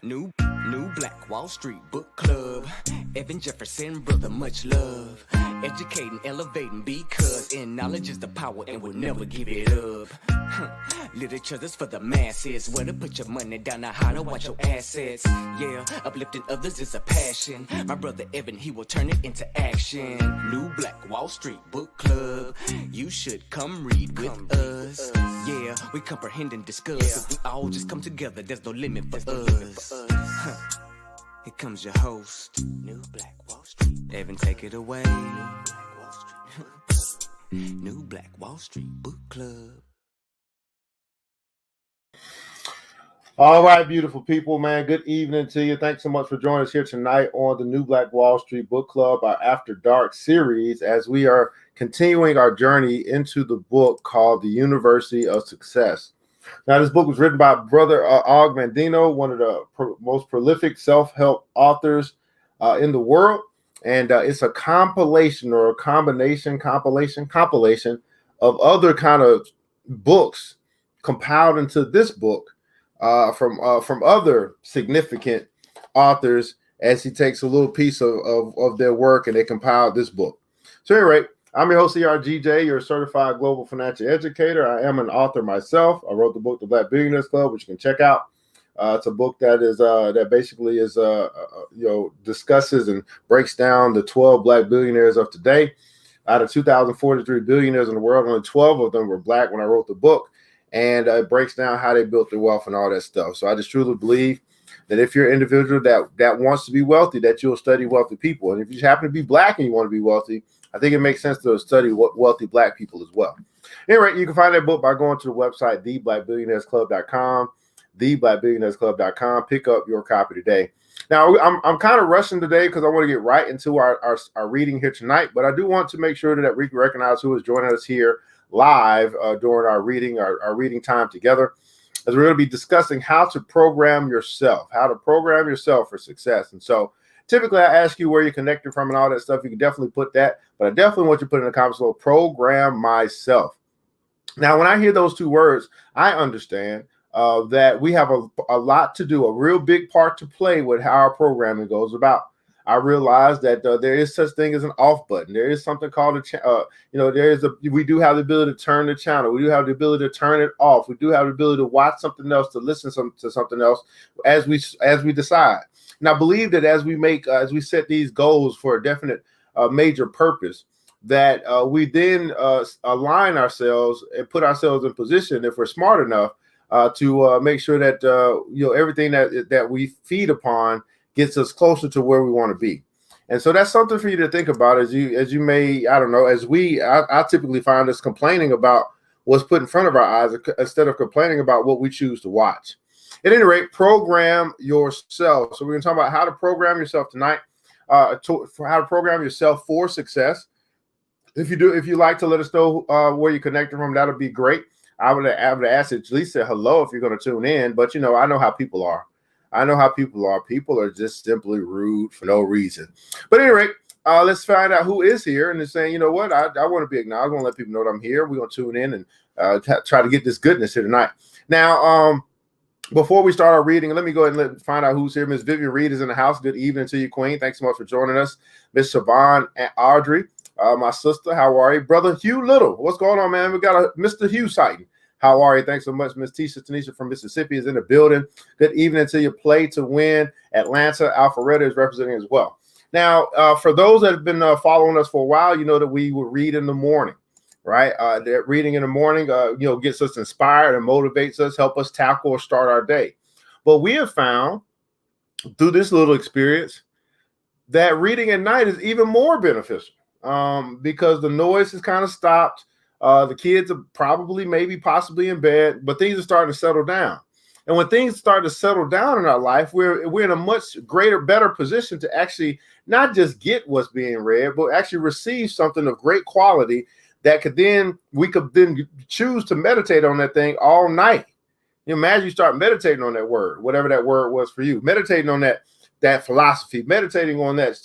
New Black Wall Street Book Club. Evan Jefferson, brother, much love. Educating, elevating, because in knowledge is the power and we'll never give it up. Literature that's for the masses. Where to put your money down, now how to watch your assets. Yeah, uplifting others is a passion. My brother Evan, he will turn it into action. New Black Wall Street Book Club. You should come read with us. Yeah, we comprehend and discuss. If we all just come together, there's no limit for us. Here comes your host, New Black Wall Street. Evan, take it away. New Black Wall Street. New Black Wall Street Book Club. All right, beautiful people, man. Good evening to you. Thanks so much for joining us here tonight on the New Black Wall Street Book Club, our After Dark series, as we are continuing our journey into the book called The University of Success. Now, this book was written by Brother Og Mandino, one of the most prolific self-help authors in the world. And it's a compilation or a compilation of other kind of books compiled into this book from other significant authors, as he takes a little piece of their work and they compiled this book. So anyway, I'm your host, CRGJ, your certified global financial educator. I am an author myself. I wrote the book, The Black Billionaires Club, which you can check out. It's a book that is that basically is discusses and breaks down the 12 black billionaires of today. Out of 2,043 billionaires in the world, only 12 of them were black when I wrote the book, and it breaks down how they built their wealth and all that stuff. So I just truly believe that if you're an individual that wants to be wealthy, that you'll study wealthy people, and if you just happen to be black and you want to be wealthy, I think it makes sense to study wealthy black people as well. Anyway, you can find that book by going to the website, theblackbillionairesclub.com, theblackbillionairesclub.com. Pick up your copy today. Now, I'm kind of rushing today because I want to get right into our reading here tonight, but I do want to make sure that we can recognize who is joining us here live during our reading time together, as we're going to be discussing how to program yourself for success. And so typically I ask you where you're connected from and all that stuff. You can definitely put that, but I definitely want you to put in the comments below, program myself. Now, when I hear those two words, I understand that we have a lot to do, a real big part to play with how our programming goes about. I realize that there is such thing as an off button. There is something called we do have the ability to turn the channel. We do have the ability to turn it off. We do have the ability to watch something else, to listen to something else as we decide. And I believe that as we set these goals for a definite major purpose, that we then align ourselves and put ourselves in position, if we're smart enough, to make sure that everything that we feed upon gets us closer to where we want to be. And so that's something for you to think about as you may, I don't know, I typically find us complaining about what's put in front of our eyes instead of complaining about what we choose to watch. At any rate, program yourself. So we're going to talk about how to program yourself tonight, for how to program yourself for success. If you like to let us know where you're connected from, that'll be great. I would ask at least say hello if you're going to tune in, but I know how people are. People are just simply rude for no reason. But anyway, let's find out who is here and is saying, you know what, I want to be acknowledged. I want to let people know that I'm here. We're going to tune in and try to get this goodness here tonight. Now, before we start our reading, let me go ahead and find out who's here. Miss Vivian Reed is in the house. Good evening to you, Queen. Thanks so much for joining us. Miss Siobhan and Audrey, my sister, how are you? Brother Hugh Little, what's going on, man? We got a Mr. Hugh sighting. How are you? Thanks so much. Miss Tanisha from Mississippi is in the building. Good evening to you. Play to win. Atlanta, Alpharetta is representing as well. Now, for those that have been following us for a while, you know that we will read in the morning, right? That reading in the morning, gets us inspired and motivates us, help us tackle or start our day. But we have found through this little experience that reading at night is even more beneficial because the noise has kind of stopped. The kids are possibly in bed, but things are starting to settle down. And when things start to settle down in our life, we're in a much better position to actually not just get what's being read, but actually receive something of great quality that we could then choose to meditate on that thing all night. Imagine you start meditating on that word, whatever that word was for you, meditating on that philosophy, meditating on that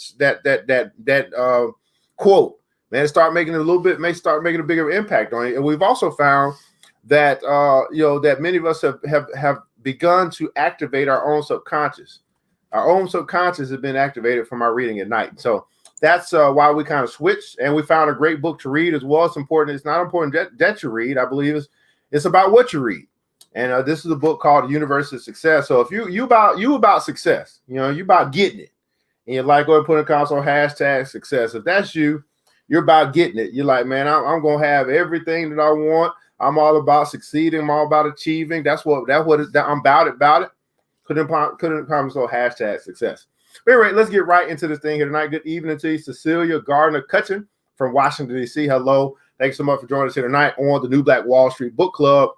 quote. Man, may start making a bigger impact on it. And we've also found that that many of us have begun to activate our own subconscious. Our own subconscious has been activated from our reading at night. So that's why we kind of switched, and we found a great book to read as well. It's important. It's not important that you read. I believe it's about what you read. And this is a book called The Universe of Success. So if you about success, you about getting it, and you're like, go and put in console hashtag success. If that's you, you're about getting it. You're like, man, I'm gonna have everything that I want. I'm all about succeeding. I'm all about achieving. I'm about it. Couldn't promise so hashtag success. But anyway, let's get right into this thing here tonight. Good evening to you, Cecilia Gardner-Cutchin from Washington, D.C. Hello. Thanks so much for joining us here tonight on the New Black Wall Street Book Club,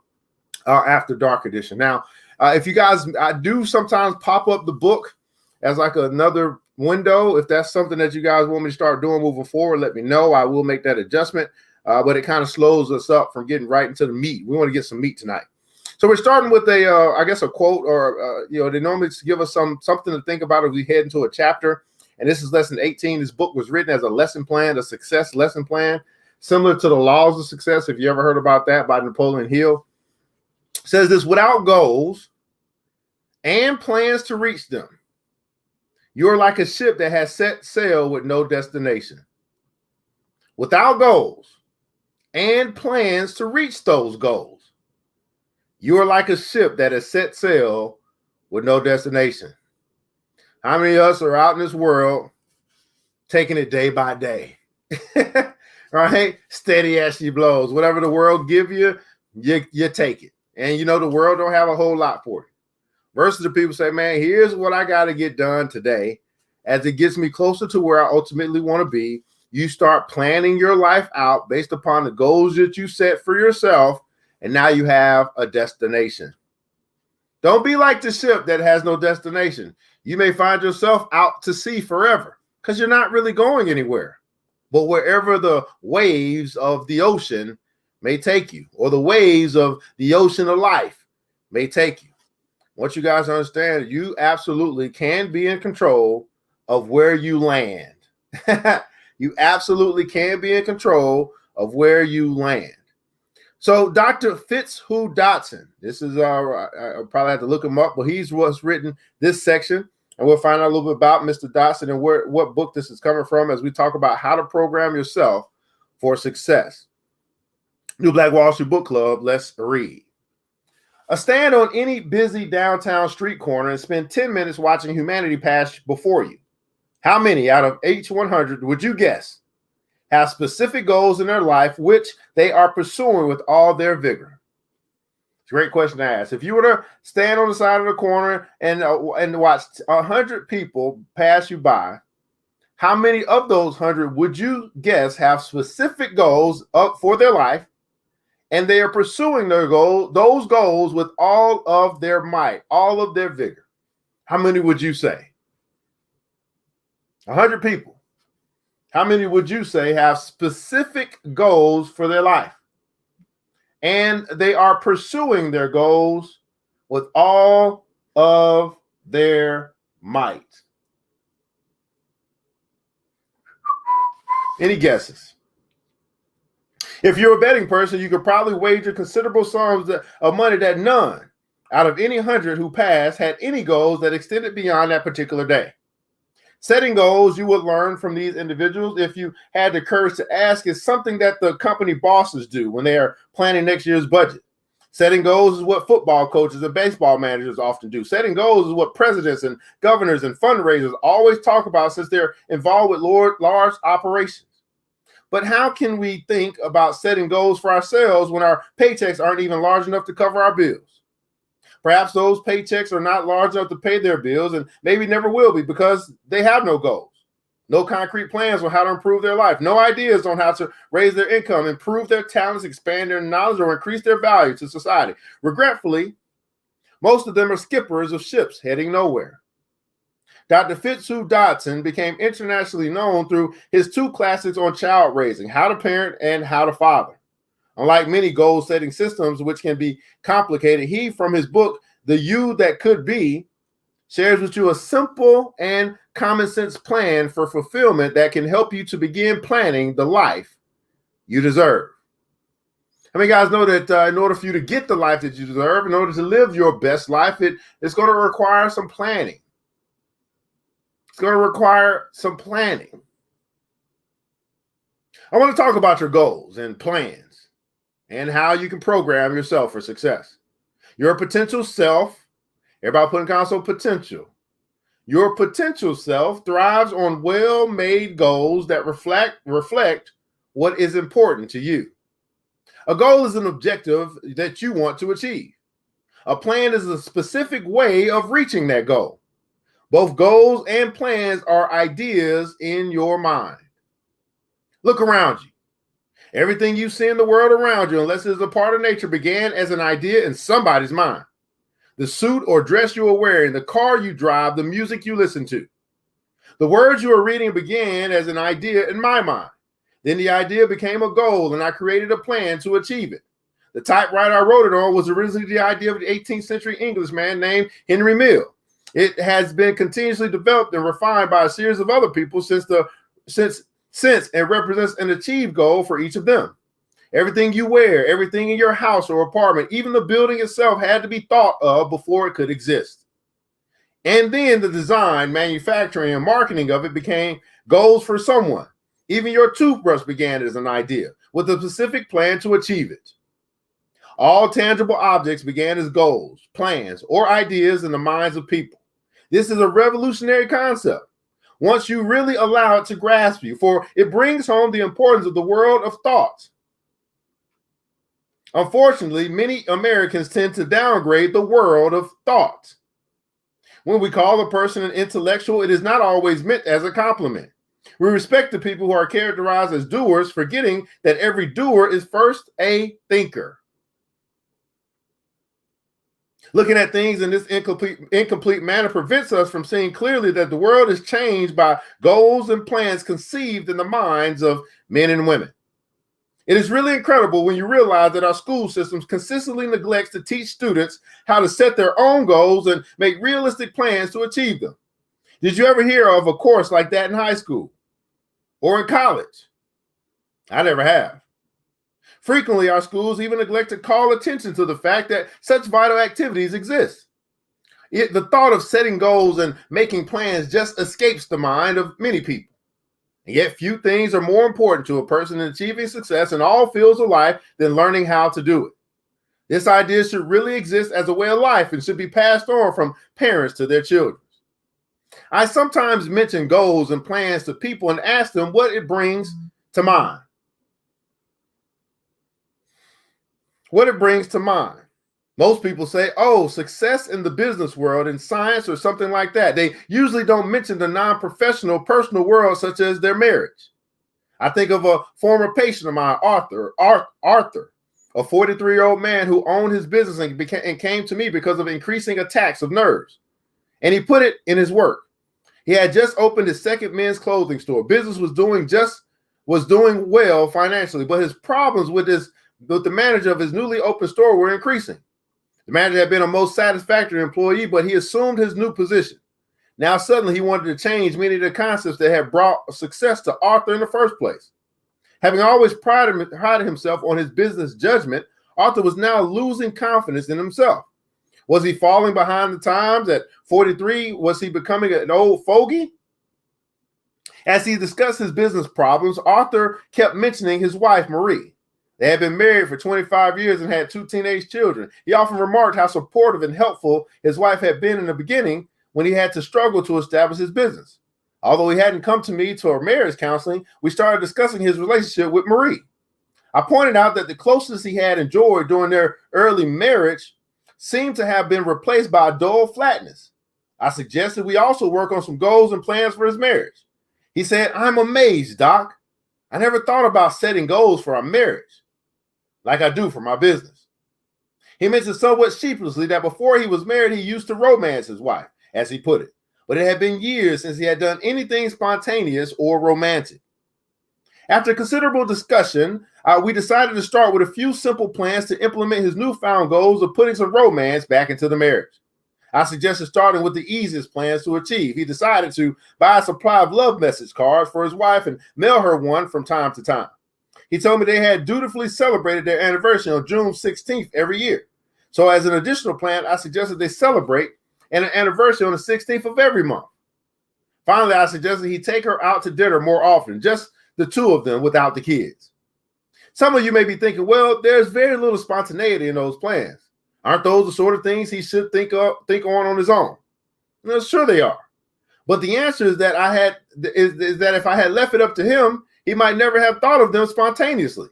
After Dark edition. Now, if you guys, I do sometimes pop up the book as like another window. If that's something that you guys want me to start doing moving forward, let me know. I will make that adjustment. But it kind of slows us up from getting right into the meat. We want to get some meat tonight. So we're starting with a quote, or they normally give us something to think about as we head into a chapter. And this is lesson 18. This book was written as a lesson plan, a success lesson plan, similar to the Laws of Success. If you ever heard about that, by Napoleon Hill. It says this: without goals and plans to reach them, you're like a ship that has set sail with no destination. Without goals and plans to reach those goals, you are like a ship that has set sail with no destination. How many of us are out in this world taking it day by day? Right? Steady as she blows. Whatever the world give you, you take it. And the world don't have a whole lot for you. Versus the people say, man, here's what I got to get done today. As it gets me closer to where I ultimately want to be, you start planning your life out based upon the goals that you set for yourself. And now you have a destination. Don't be like the ship that has no destination. You may find yourself out to sea forever because you're not really going anywhere. But wherever the waves of the ocean may take you, or the waves of the ocean of life may take you. Once you guys understand, you absolutely can be in control of where you land. You absolutely can be in control of where you land. So Dr. Fitzhugh-Dotson, this is I'll probably have to look him up, but he's what's written this section, and we'll find out a little bit about Mr. Dotson and what book this is coming from as we talk about how to program yourself for success. New Black Wall Street Book Club, let's read. Stand on any busy downtown street corner and spend 10 minutes watching humanity pass before you. How many out of each 100 would you guess have specific goals in their life which they are pursuing with all their vigor? It's a great question to ask. If you were to stand on the side of the corner and watch 100 people pass you by, how many of those 100 would you guess have specific goals up for their life, and they are pursuing those goals with all of their might, all of their vigor? How many would you say? 100 people. How many would you say have specific goals for their life, and they are pursuing their goals with all of their might? Any guesses? If you're a betting person, you could probably wager considerable sums of money that none out of any 100 who passed had any goals that extended beyond that particular day. Setting goals, you would learn from these individuals, if you had the courage to ask, is something that the company bosses do when they are planning next year's budget. Setting goals is what football coaches and baseball managers often do. Setting goals is what presidents and governors and fundraisers always talk about since they're involved with large operations. But how can we think about setting goals for ourselves when our paychecks aren't even large enough to cover our bills? Perhaps those paychecks are not large enough to pay their bills, and maybe never will be because they have no goals, no concrete plans on how to improve their life, no ideas on how to raise their income, improve their talents, expand their knowledge, or increase their value to society. Regretfully, most of them are skippers of ships heading nowhere. Dr. Fitzhugh-Dotson became internationally known through his two classics on child raising, How to Parent and How to Father. Unlike many goal-setting systems, which can be complicated, he, from his book, The You That Could Be, shares with you a simple and common sense plan for fulfillment that can help you to begin planning the life you deserve. I mean, guys know that in order for you to get the life that you deserve, in order to live your best life, it's going to require some planning. It's going to require some planning. I want to talk about your goals and plans and how you can program yourself for success. Your potential self, everybody putting console potential. Your potential self thrives on well-made goals that reflect what is important to you. A goal is an objective that you want to achieve. A plan is a specific way of reaching that goal. Both goals and plans are ideas in your mind. Look around you. Everything you see in the world around you, unless it's a part of nature, began as an idea in somebody's mind. The suit or dress you are wearing, the car you drive, the music you listen to. The words you are reading began as an idea in my mind. Then the idea became a goal, and I created a plan to achieve it. The typewriter I wrote it on was originally the idea of the 18th century Englishman named Henry Mill. It has been continuously developed and refined by a series of other people since and represents an achieved goal for each of them. Everything you wear, everything in your house or apartment, even the building itself had to be thought of before it could exist. And then the design, manufacturing, and marketing of it became goals for someone. Even your toothbrush began as an idea with a specific plan to achieve it. All tangible objects began as goals, plans, or ideas in the minds of people. This is a revolutionary concept once you really allow it to grasp you, for it brings home the importance of the world of thought. Unfortunately, many Americans tend to downgrade the world of thought. When we call a person an intellectual, it is not always meant as a compliment. We respect the people who are characterized as doers, forgetting that every doer is first a thinker. Looking at things in this incomplete manner prevents us from seeing clearly that the world is changed by goals and plans conceived in the minds of men and women. It is really incredible when you realize that our school systems consistently neglects to teach students how to set their own goals and make realistic plans to achieve them. Did you ever hear of a course like that in high school or in college? I never have. Frequently, our schools even neglect to call attention to the fact that such vital activities exist. The thought of setting goals and making plans just escapes the mind of many people. And yet, few things are more important to a person in achieving success in all fields of life than learning how to do it. This idea should really exist as a way of life and should be passed on from parents to their children. I sometimes mention goals and plans to people and ask them what it brings to mind. What it brings to mind. Most people say, oh, success in the business world, in science, or something like that. They usually don't mention the non-professional, personal world, such as their marriage. I think of a former patient of mine, Arthur, a 43-year-old man who owned his business and came to me because of increasing attacks of nerves. And he put it in his work. He had just opened his second men's clothing store. Business was doing well financially, but his problems with the manager of his newly opened store were increasing. The manager had been a most satisfactory employee, but he assumed his new position. Now suddenly he wanted to change many of the concepts that had brought success to Arthur in the first place. Having always prided himself on his business judgment, Arthur was now losing confidence in himself. Was he falling behind the times? At 43, was he becoming an old fogey? As he discussed his business problems, Arthur kept mentioning his wife, Marie. They had been married for 25 years and had 2 teenage children. He often remarked how supportive and helpful his wife had been in the beginning when he had to struggle to establish his business. Although he hadn't come to me to our marriage counseling, we started discussing his relationship with Marie. I pointed out that the closeness he had enjoyed during their early marriage seemed to have been replaced by a dull flatness. I suggested we also work on some goals and plans for his marriage. He said, I'm amazed, Doc. I never thought about setting goals for our marriage like I do for my business. He mentioned somewhat sheepishly that before he was married, he used to romance his wife, as he put it. But it had been years since he had done anything spontaneous or romantic. After considerable discussion, we decided to start with a few simple plans to implement his newfound goals of putting some romance back into the marriage. I suggested starting with the easiest plans to achieve. He decided to buy a supply of love message cards for his wife and mail her one from time to time. He told me they had dutifully celebrated their anniversary on June 16th every year. So as an additional plan, I suggested they celebrate an anniversary on the 16th of every month. Finally, I suggested he take her out to dinner more often, just the two of them without the kids. Some of you may be thinking, well, there's very little spontaneity in those plans. Aren't those the sort of things he should think on his own? Well, sure they are. But the answer is that is that if I had left it up to him, he might never have thought of them spontaneously.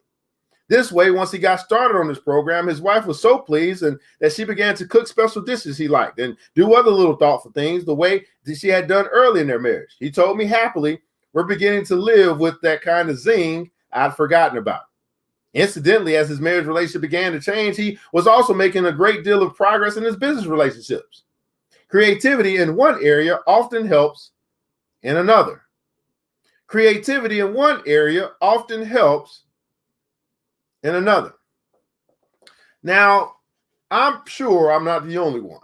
This way, once he got started on this program, his wife was so pleased and that she began to cook special dishes he liked and do other little thoughtful things the way that she had done early in their marriage. He told me happily, we're beginning to live with that kind of zing I'd forgotten about. Incidentally, as his marriage relationship began to change, he was also making a great deal of progress in his business relationships. Creativity in one area often helps in another. Creativity in one area often helps in another. Now, I'm sure I'm not the only one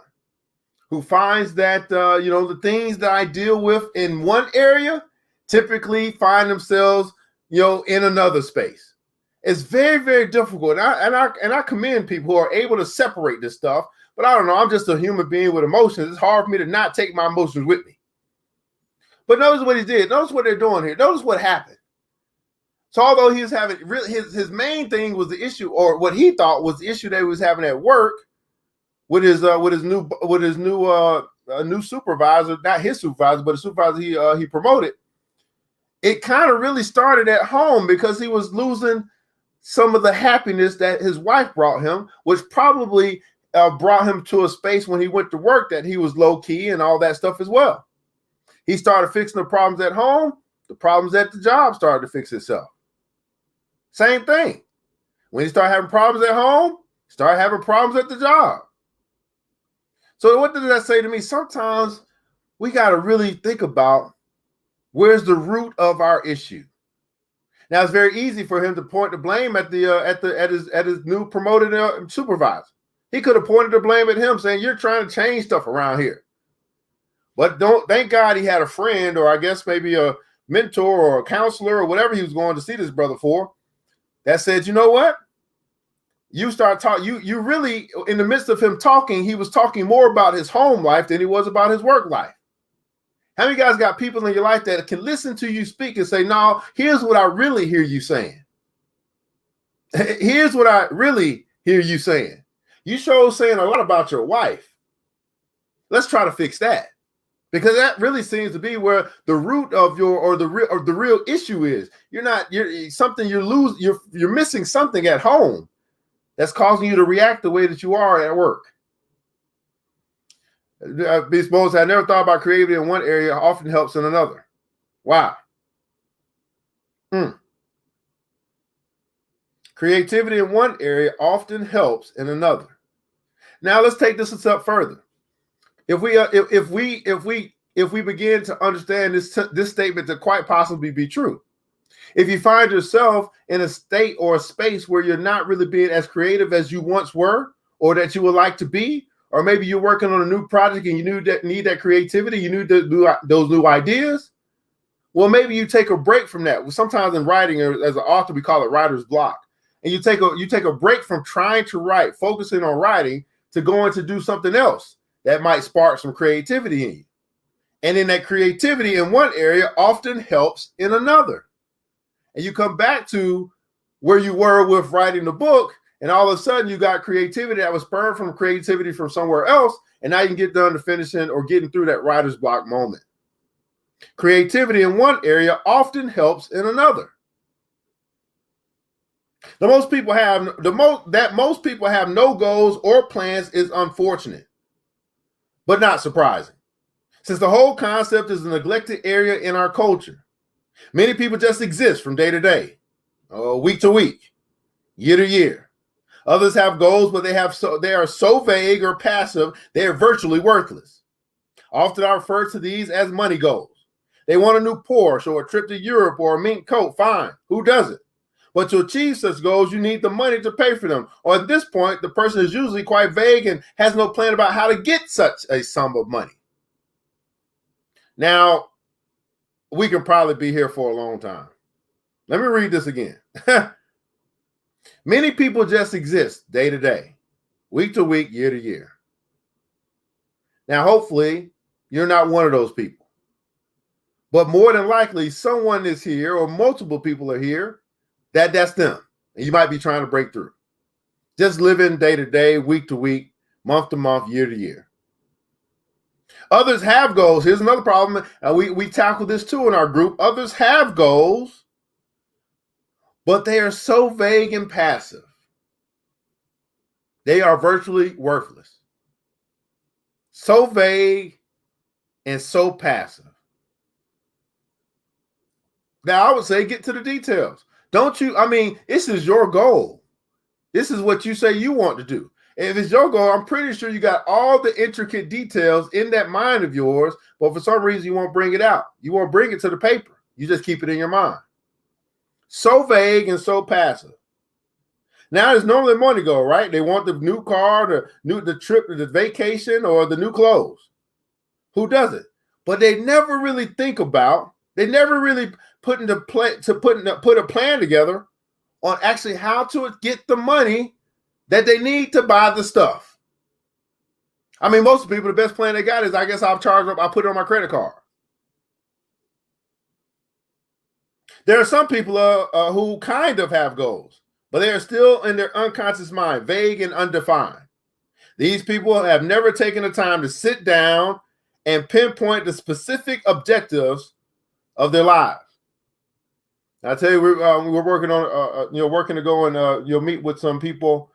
who finds that, the things that I deal with in one area typically find themselves, in another space. It's very, very difficult. And I commend people who are able to separate this stuff. But I don't know. I'm just a human being with emotions. It's hard for me to not take my emotions with me. But notice what he did. Notice what they're doing here. Notice what happened. So although he was having really his main thing was the issue, or what he thought was the issue that he was having at work with his new supervisor, not his supervisor, but a supervisor he promoted. It kind of really started at home because he was losing some of the happiness that his wife brought him, which probably brought him to a space when he went to work that he was low key and all that stuff as well. He started fixing the problems at home. The problems at the job started to fix itself. Same thing. When he started having problems at home, he started having problems at the job. So what does that say to me? Sometimes we got to really think about where's the root of our issue. Now it's very easy for him to point the blame at his new promoted supervisor. He could have pointed the blame at him, saying, "You're trying to change stuff around here." But thank God he had a friend, or I guess maybe a mentor or a counselor or whatever he was going to see this brother for, that said, you know what? You start talking, you really, in the midst of him talking, he was talking more about his home life than he was about his work life. How many guys got people in your life that can listen to you speak and say, no, here's what I really hear you saying. Here's what I really hear you saying. You sure saying a lot about your wife. Let's try to fix that. Because that really seems to be where the root of the real issue is. You're missing something at home that's causing you to react the way that you are at work. Be supposed I never thought about creativity in one area often helps in another. Wow. Creativity in one area often helps in another. Now let's take this a step further. If we begin to understand this statement to quite possibly be true, if you find yourself in a state or a space where you're not really being as creative as you once were, or that you would like to be, or maybe you're working on a new project and you need that creativity, you need those new ideas, well, maybe you take a break from that. Sometimes in writing, as an author, we call it writer's block, and you take a break from trying to write, focusing on writing, to going to do something else that might spark some creativity in you. And then that creativity in one area often helps in another. And you come back to where you were with writing the book, and all of a sudden you got creativity that was spurred from creativity from somewhere else, and now you can get done to finishing or getting through that writer's block moment. Creativity in one area often helps in another. Most people have no goals or plans is unfortunate, but not surprising, since the whole concept is a neglected area in our culture. Many people just exist from day to day, week to week, year to year. Others have goals, but they are so vague or passive, they are virtually worthless. Often I refer to these as money goals. They want a new Porsche or a trip to Europe or a mink coat. Fine, who doesn't? But to achieve such goals, you need the money to pay for them. Or at this point, the person is usually quite vague and has no plan about how to get such a sum of money. Now, we can probably be here for a long time. Let me read this again. Many people just exist day to day, week to week, year to year. Now, hopefully, you're not one of those people. But more than likely, someone is here or multiple people are here that's them. And you might be trying to break through. Just living day to day, week to week, month to month, year to year. Others have goals. Here's another problem. We tackle this too in our group. Others have goals, but they are so vague and passive. They are virtually worthless. So vague and so passive. Now, I would say get to the details. This is your goal. This is what you say you want to do. And if it's your goal, I'm pretty sure you got all the intricate details in that mind of yours, but for some reason you won't bring it out. You won't bring it to the paper. You just keep it in your mind. So vague and so passive. Now, there's normally a money goal, right? They want the new car, the trip, the vacation, or the new clothes. Who does it? But they never really think about, they never really put a plan together on actually how to get the money that they need to buy the stuff. I mean, most people, the best plan they got is, I guess I'll put it on my credit card. There are some people who kind of have goals, but they are still in their unconscious mind, vague and undefined. These people have never taken the time to sit down and pinpoint the specific objectives of their lives. I tell you, we're working on, working to go and you'll meet with some people,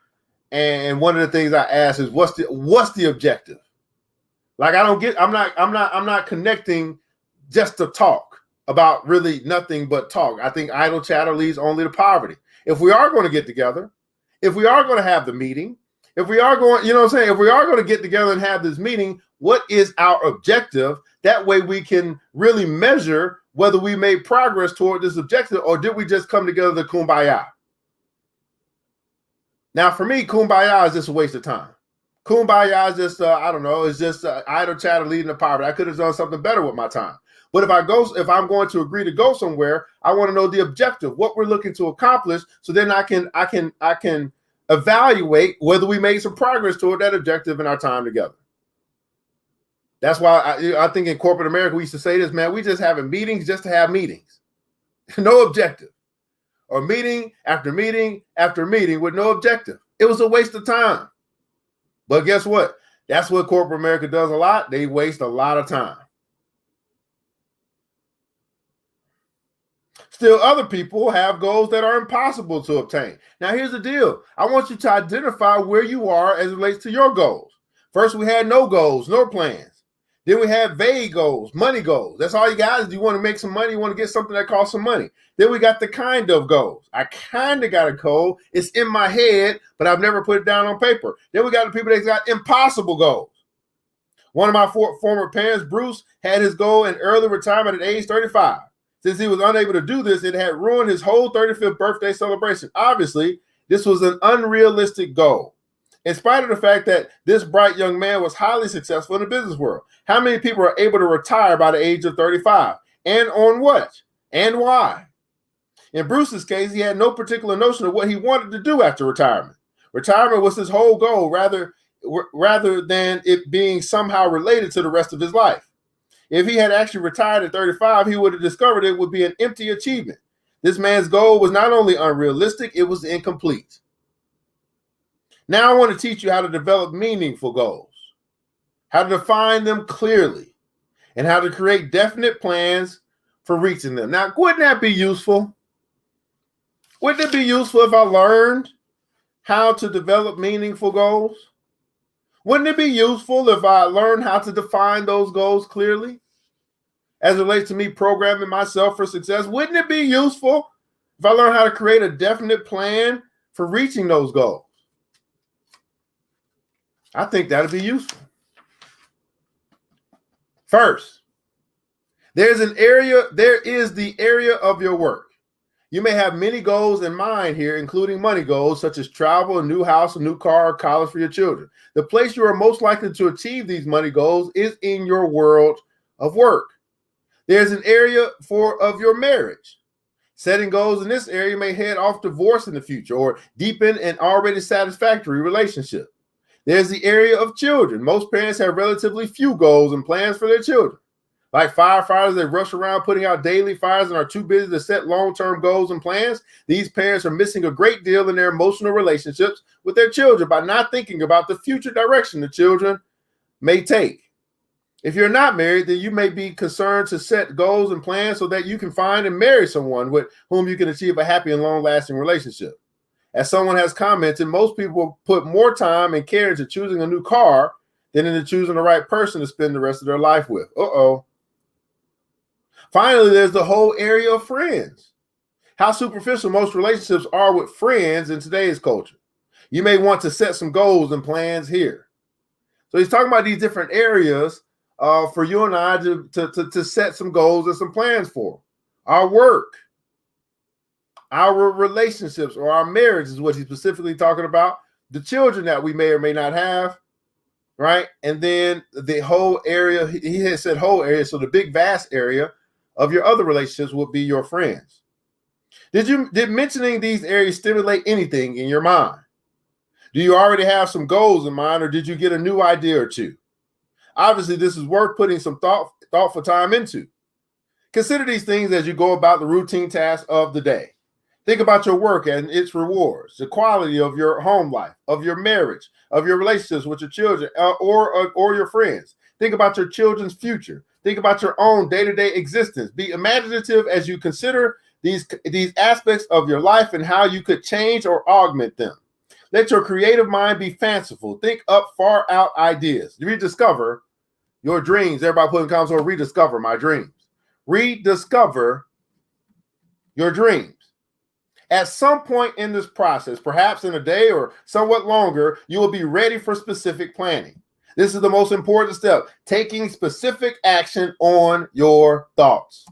and one of the things I ask is, what's the objective? Like, I'm not connecting just to talk about really nothing but talk. I think idle chatter leads only to poverty. If we are going to get together, if we are going to have the meeting, if we are going, if we are going to get together and have this meeting, what is our objective? That way we can really measure whether we made progress toward this objective, or did we just come together to kumbaya? Now, for me, kumbaya is just a waste of time. Kumbaya is just, it's just idle chatter leading to poverty. I could have done something better with my time. But if I'm going to agree to go somewhere, I want to know the objective, what we're looking to accomplish, so then I can evaluate whether we made some progress toward that objective in our time together. That's why I think in corporate America, we used to say this, man, we just having meetings just to have meetings. No objective. Or meeting after meeting after meeting with no objective. It was a waste of time. But guess what? That's what corporate America does a lot. They waste a lot of time. Still, other people have goals that are impossible to obtain. Now, here's the deal. I want you to identify where you are as it relates to your goals. First, we had no goals, no plans. Then we had vague goals, money goals. That's all you got is you want to make some money, you want to get something that costs some money. Then we got the kind of goals. I kind of got a goal. It's in my head, but I've never put it down on paper. Then we got the people that got impossible goals. One of my former parents, Bruce, had his goal in early retirement at age 35. Since he was unable to do this, it had ruined his whole 35th birthday celebration. Obviously, this was an unrealistic goal. In spite of the fact that this bright young man was highly successful in the business world. How many people are able to retire by the age of 35? And on what? And why? In Bruce's case, he had no particular notion of what he wanted to do after retirement. Retirement was his whole goal, rather than it being somehow related to the rest of his life. If he had actually retired at 35, he would have discovered it would be an empty achievement. This man's goal was not only unrealistic, it was incomplete. Now I want to teach you how to develop meaningful goals, how to define them clearly, and how to create definite plans for reaching them. Now, wouldn't that be useful? Wouldn't it be useful if I learned how to develop meaningful goals? Wouldn't it be useful if I learned how to define those goals clearly as it relates to me programming myself for success? Wouldn't it be useful if I learned how to create a definite plan for reaching those goals? I think that'd be useful. First, there is the area of your work. You may have many goals in mind here, including money goals, such as travel, a new house, a new car, or college for your children. The place you are most likely to achieve these money goals is in your world of work. There's an area of your marriage. Setting goals in this area may head off divorce in the future or deepen an already satisfactory relationship. There's the area of children. Most parents have relatively few goals and plans for their children. Like firefighters, they rush around putting out daily fires and are too busy to set long-term goals and plans. These parents are missing a great deal in their emotional relationships with their children by not thinking about the future direction the children may take. If you're not married, then you may be concerned to set goals and plans so that you can find and marry someone with whom you can achieve a happy and long-lasting relationship. As someone has commented, most people put more time and care into choosing a new car than into choosing the right person to spend the rest of their life with. Finally, there's the whole area of friends. How superficial most relationships are with friends in today's culture. You may want to set some goals and plans here. So he's talking about these different areas for you and I to set some goals and some plans for. Our work, our relationships, or our marriage is what he's specifically talking about. The children that we may or may not have, right? And then the whole area, he has said whole area, so the big vast area of your other relationships would be your friends. Did mentioning these areas stimulate anything in your mind? Do you already have some goals in mind, or did you get a new idea or two? Obviously, this is worth putting some thoughtful time into. Consider these things as you go about the routine tasks of the day. Think about your work and its rewards, the quality of your home life, of your marriage, of your relationships with your children or your friends. Think about your children's future. Think about your own day-to-day existence. Be imaginative as you consider these aspects of your life and how you could change or augment them. Let your creative mind be fanciful. Think up far out ideas. Rediscover your dreams. Everybody put in comments or rediscover my dreams. Rediscover your dreams. At some point in this process, perhaps in a day or somewhat longer, you will be ready for specific planning. This is the most important step, taking specific action on your thoughts.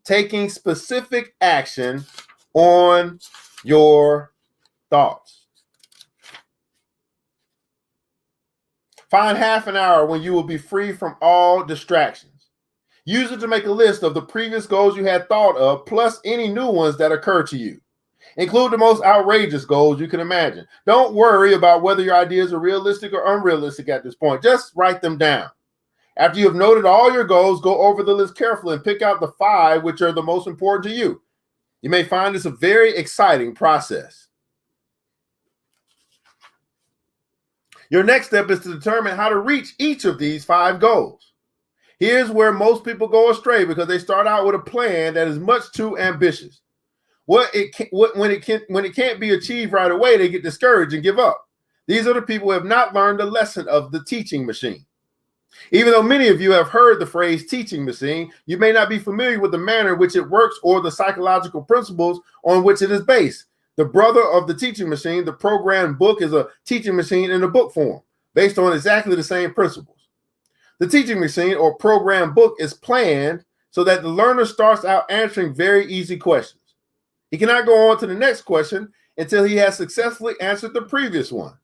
Taking specific action on your thoughts. Find half an hour when you will be free from all distractions. Use it to make a list of the previous goals you had thought of, plus any new ones that occur to you. Include the most outrageous goals you can imagine. Don't worry about whether your ideas are realistic or unrealistic at this point. Just write them down. After you have noted all your goals, go over the list carefully and pick out the 5 which are the most important to you. You may find this a very exciting process. Your next step is to determine how to reach each of these 5 goals. Here's where most people go astray because they start out with a plan that is much too ambitious. When it can't be achieved right away, they get discouraged and give up. These are the people who have not learned the lesson of the teaching machine. Even though many of you have heard the phrase teaching machine, you may not be familiar with the manner in which it works or the psychological principles on which it is based. The brother of the teaching machine, the program book, is a teaching machine in a book form, based on exactly the same principles. The teaching machine or program book is planned so that the learner starts out answering very easy questions. He cannot go on to the next question until he has successfully answered the previous one.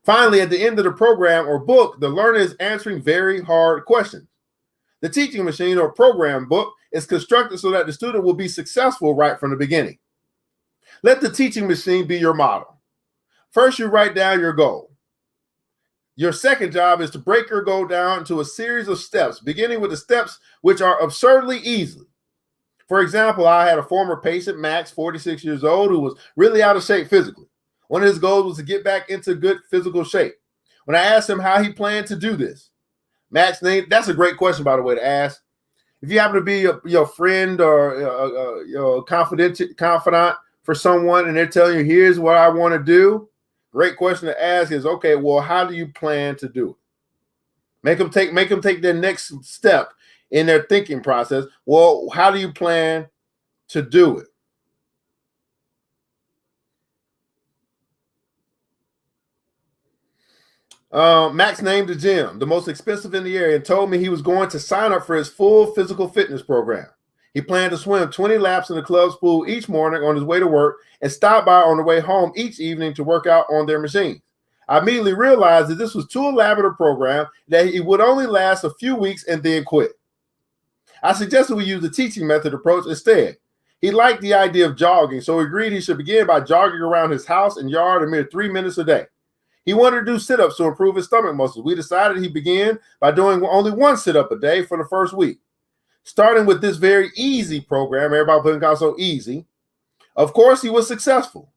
Finally, at the end of the program or book, the learner is answering very hard questions. The teaching machine or program book is constructed so that the student will be successful right from the beginning. Let the teaching machine be your model. First, you write down your goal. Your second job is to break your goal down into a series of steps, beginning with the steps which are absurdly easy. For example, I had a former patient, Max, 46 years old, who was really out of shape physically. One of his goals was to get back into good physical shape. When I asked him how he planned to do this, Max named, that's a great question, by the way, to ask. If you happen to be your friend or your confidant for someone and they're telling you, here's what I want to do, great question to ask is, okay, well, how do you plan to do it? Make them take their next step in their thinking process. Well, how do you plan to do it? Max named the gym, the most expensive in the area, and told me he was going to sign up for his full physical fitness program. He planned to swim 20 laps in the club's pool each morning on his way to work and stop by on the way home each evening to work out on their machines. I immediately realized that this was too elaborate a program, that it would only last a few weeks and then quit. I suggested we use the teaching method approach instead. He liked the idea of jogging, so he agreed he should begin by jogging around his house and yard a mere 3 minutes a day. He wanted to do sit-ups to improve his stomach muscles. We decided he began by doing only one sit-up a day for the first week. Starting with this very easy program, everybody putting it out so easy. Of course, he was successful.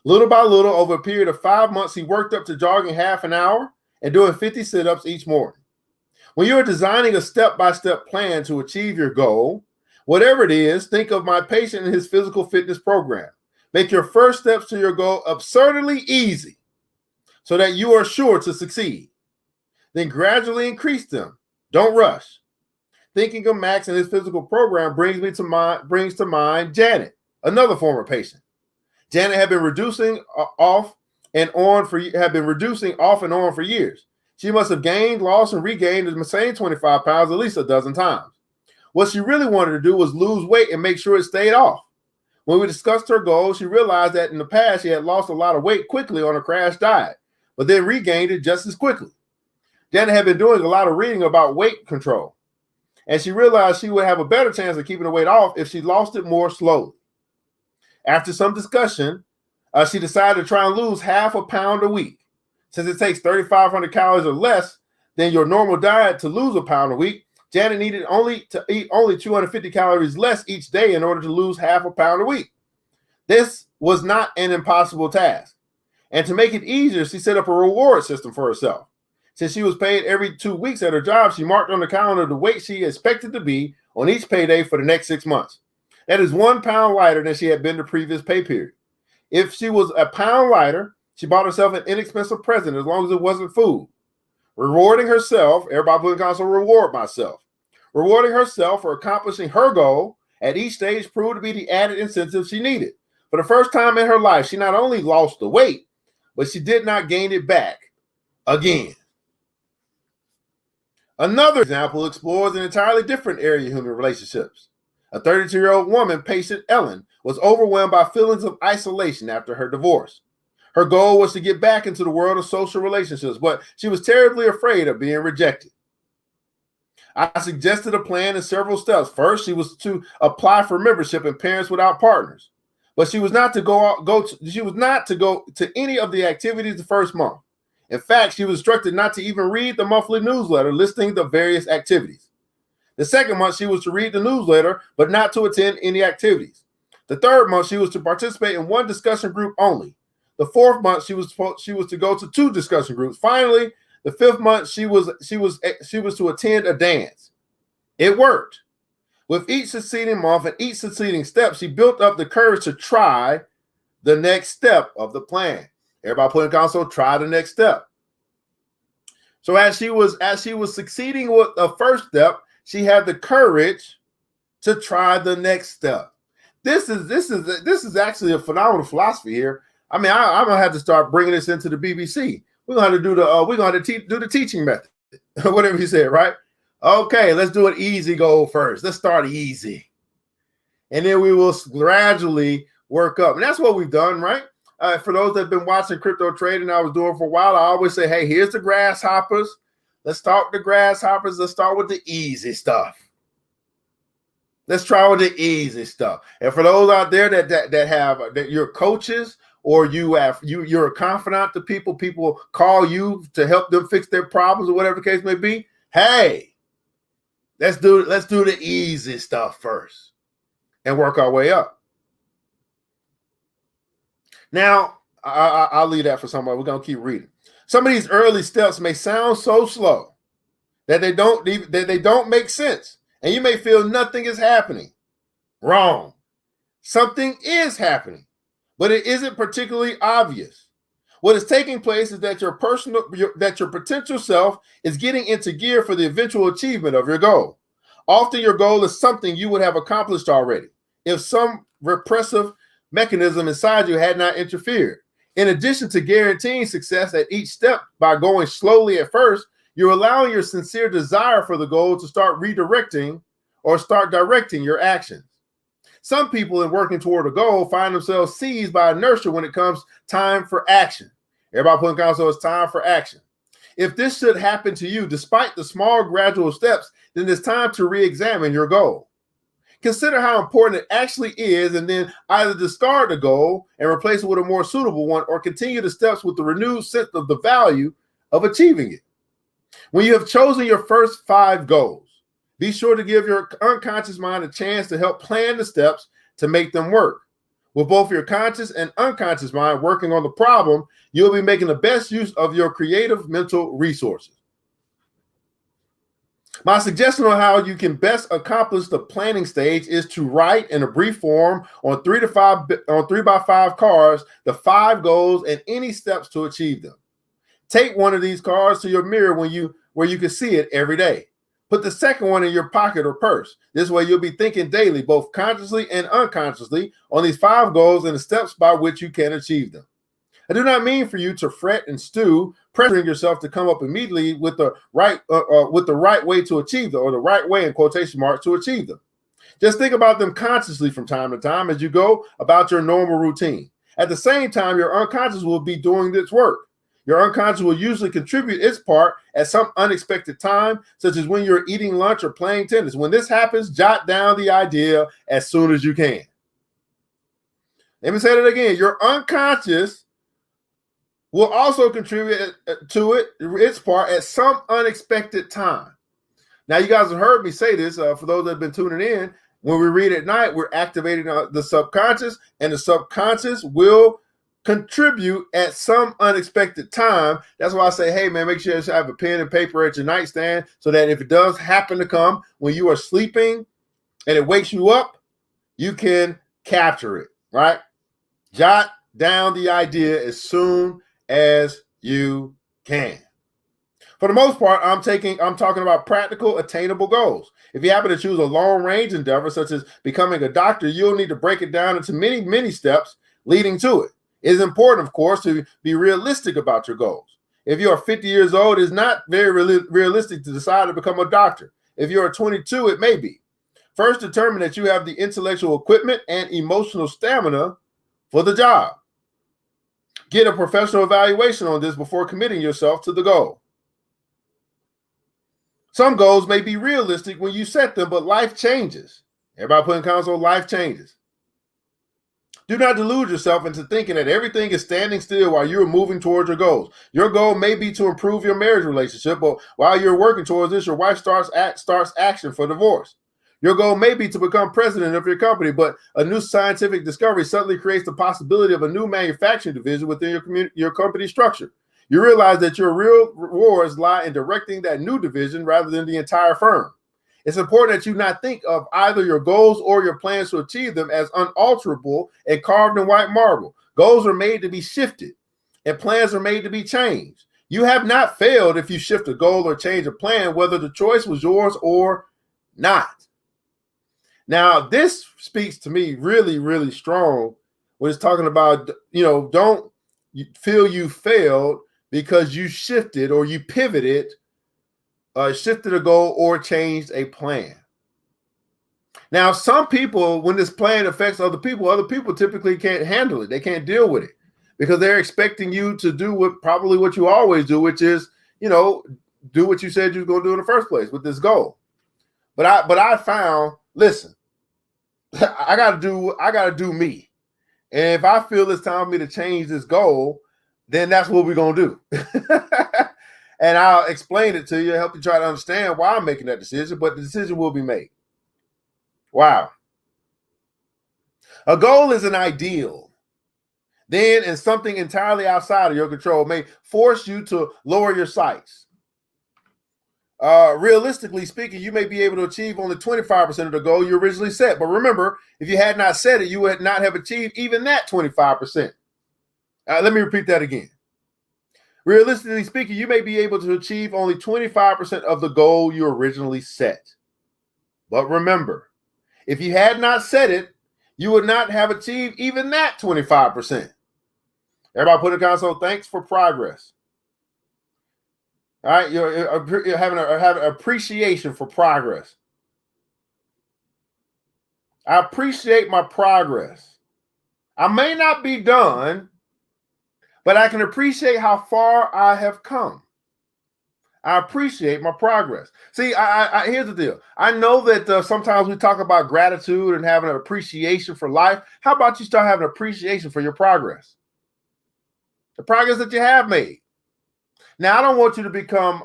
Little by little, over a period of 5 months, he worked up to jogging half an hour and doing 50 sit-ups each morning. When you're designing a step-by-step plan to achieve your goal, whatever it is, think of my patient and his physical fitness program. Make your first steps to your goal absurdly easy so that you are sure to succeed. Then gradually increase them. Don't rush. Thinking of Max and his physical program brings to mind Janet, another former patient. Janet had been reducing off and on for years. She must have gained, lost, and regained the same 25 pounds at least a dozen times. What she really wanted to do was lose weight and make sure it stayed off. When we discussed her goals, she realized that in the past she had lost a lot of weight quickly on a crash diet, but then regained it just as quickly. Janet had been doing a lot of reading about weight control, and she realized she would have a better chance of keeping the weight off if she lost it more slowly. After some discussion, she decided to try and lose half a pound a week. Since it takes 3,500 calories or less than your normal diet to lose a pound a week, Janet needed to eat only 250 calories less each day in order to lose half a pound a week. This was not an impossible task. And to make it easier, she set up a reward system for herself. Since she was paid every 2 weeks at her job, she marked on the calendar the weight she expected to be on each payday for the next 6 months. That is 1 pound lighter than she had been the previous pay period. If she was a pound lighter, she bought herself an inexpensive present as long as it wasn't food. Rewarding herself, everybody put in console, reward myself. Rewarding herself for accomplishing her goal at each stage proved to be the added incentive she needed. For the first time in her life, she not only lost the weight, but she did not gain it back again. Another example explores an entirely different area of human relationships. A 32-year-old woman, patient Ellen, was overwhelmed by feelings of isolation after her divorce. Her goal was to get back into the world of social relationships, but she was terribly afraid of being rejected. I suggested a plan in several steps. First, she was to apply for membership in Parents Without Partners, but she was not to go to any of the activities the first month. In fact, she was instructed not to even read the monthly newsletter listing the various activities. The second month, she was to read the newsletter, but not to attend any activities. The third month, she was to participate in one discussion group only. The fourth month, she was to go to 2 discussion groups. Finally, the 5th month, she was to attend a dance. It worked. With each succeeding month and each succeeding step, she built up the courage to try the next step of the plan. Everybody put in console, try the next step. So as she was succeeding with the first step, she had the courage to try the next step. This is actually a phenomenal philosophy here. I mean, I'm gonna have to start bringing this into the BBC. We're gonna have to do the teaching method, whatever you said, right? Okay, let's do an easy goal first. Let's start easy, and then we will gradually work up. And that's what we've done, right? For those that have been watching crypto trading, I was doing for a while. I always say, hey, here's the grasshoppers. Let's start with the grasshoppers. Let's start with the easy stuff. Let's try with the easy stuff. And for those out there that you're coaches or you're a confidant to people call you to help them fix their problems or whatever the case may be. Hey, let's do the easy stuff first and work our way up. Now, I'll leave that for somebody. We're going to keep reading. Some of these early steps may sound so slow that they don't make sense. And you may feel nothing is happening. Wrong. Something is happening, but it isn't particularly obvious. What is taking place is that your potential self is getting into gear for the eventual achievement of your goal. Often your goal is something you would have accomplished already if some repressive mechanism inside you had not interfered. In addition to guaranteeing success at each step by going slowly at first, you're allowing your sincere desire for the goal to start redirecting or start directing your actions. Some people in working toward a goal find themselves seized by inertia when it comes time for action. Everybody put in console, it's time for action. If this should happen to you, despite the small gradual steps, then it's time to re-examine your goal. Consider how important it actually is, and then either discard the goal and replace it with a more suitable one, or continue the steps with the renewed sense of the value of achieving it. When you have chosen your first 5 goals, be sure to give your unconscious mind a chance to help plan the steps to make them work. With both your conscious and unconscious mind working on the problem, you'll be making the best use of your creative mental resources. My suggestion on how you can best accomplish the planning stage is to write in a brief form on 3x5 cards the 5 goals and any steps to achieve them. Take one of these cards to your mirror where you can see it every day. Put the second one in your pocket or purse. This way you'll be thinking daily, both consciously and unconsciously, on these 5 goals and the steps by which you can achieve them. I do not mean for you to fret and stew, pressuring yourself to come up immediately with the right way to achieve them, or the right way in quotation marks to achieve them. Just think about them consciously from time to time as you go about your normal routine. At the same time, your unconscious will be doing its work. Your unconscious will usually contribute its part at some unexpected time, such as when you're eating lunch or playing tennis. When this happens, jot down the idea as soon as you can. Let me say that again. Your unconscious will also contribute to its part at some unexpected time. Now, you guys have heard me say this. For those that have been tuning in, when we read at night, we're activating the subconscious, and the subconscious will contribute at some unexpected time. That's why I say, hey, man, make sure you have a pen and paper at your nightstand so that if it does happen to come when you are sleeping and it wakes you up, you can capture it, right? Jot down the idea as soon as you can. For the most part, I'm talking about practical, attainable goals. If you happen to choose a long-range endeavor, such as becoming a doctor, you'll need to break it down into many, many steps leading to it. It is important, of course, to be realistic about your goals. If you are 50 years old, it's not very realistic to decide to become a doctor. If you are 22, it may be. First, determine that you have the intellectual equipment and emotional stamina for the job. Get a professional evaluation on this before committing yourself to the goal. Some goals may be realistic when you set them, but life changes. Everybody put in console, life changes. Do not delude yourself into thinking that everything is standing still while you're moving towards your goals. Your goal may be to improve your marriage relationship, but while you're working towards this, your wife starts action for divorce. Your goal may be to become president of your company, but a new scientific discovery suddenly creates the possibility of a new manufacturing division within your company structure. You realize that your real rewards lie in directing that new division rather than the entire firm. It's important that you not think of either your goals or your plans to achieve them as unalterable and carved in white marble. Goals are made to be shifted, and plans are made to be changed. You have not failed if you shift a goal or change a plan, whether the choice was yours or not. Now, this speaks to me really, really strong when it's talking about, don't feel you failed because you shifted or you pivoted, shifted a goal or changed a plan. Now, some people, when this plan affects other people typically can't handle it. They can't deal with it because they're expecting you to do probably what you always do, which is, do what you said you were going to do in the first place with this goal. But I found, listen, I gotta do me. And if I feel it's time for me to change this goal, then that's what we're gonna do. And I'll explain it to you, help you try to understand why I'm making that decision, but the decision will be made. Wow. A goal is an ideal. Then, and something entirely outside of your control may force you to lower your sights. Realistically speaking, you may be able to achieve only 25% of the goal you originally set. But remember, if you had not set it, you would not have achieved even that 25%. Let me repeat that again. Realistically speaking, you may be able to achieve only 25% of the goal you originally set. But remember, if you had not set it, you would not have achieved even that 25%. Everybody put in the console, thanks for progress. All right, you're having an appreciation for progress. I appreciate my progress. I may not be done, but I can appreciate how far I have come. I appreciate my progress. See, here's the deal. I know that sometimes we talk about gratitude and having an appreciation for life. How about you start having appreciation for your progress? The progress that you have made. Now, I don't want you to become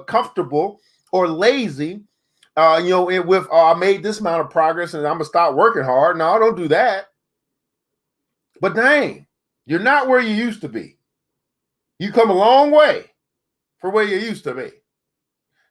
comfortable or lazy, with I made this amount of progress and I'm gonna stop working hard. No, don't do that. But dang, you're not where you used to be. You come a long way from where you used to be.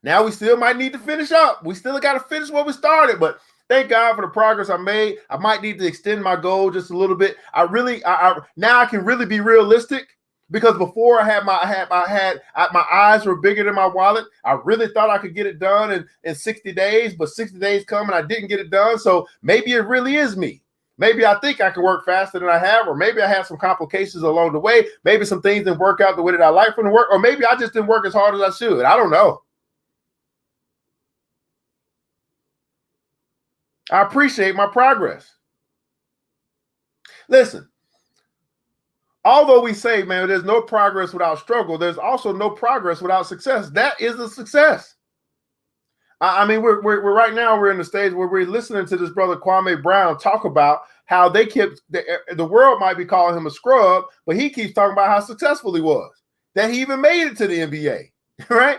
Now we still might need to finish up. We still got to finish what we started, but thank God for the progress I made. I might need to extend my goal just a little bit. Now I can really be realistic, because before my eyes were bigger than my wallet. I really thought I could get it done in 60 days, but 60 days come and I didn't get it done. So maybe it really is me. Maybe I think I can work faster than I have, or maybe I have some complications along the way. Maybe some things didn't work out the way that I like from the work, or maybe I just didn't work as hard as I should. I don't know. I appreciate my progress. Listen, although we say, man, there's no progress without struggle, there's also no progress without success. That is a success. I mean, we're right now we're in the stage where we're listening to this brother Kwame Brown talk about how they kept the world might be calling him a scrub, but he keeps talking about how successful he was, that he even made it to the NBA, right?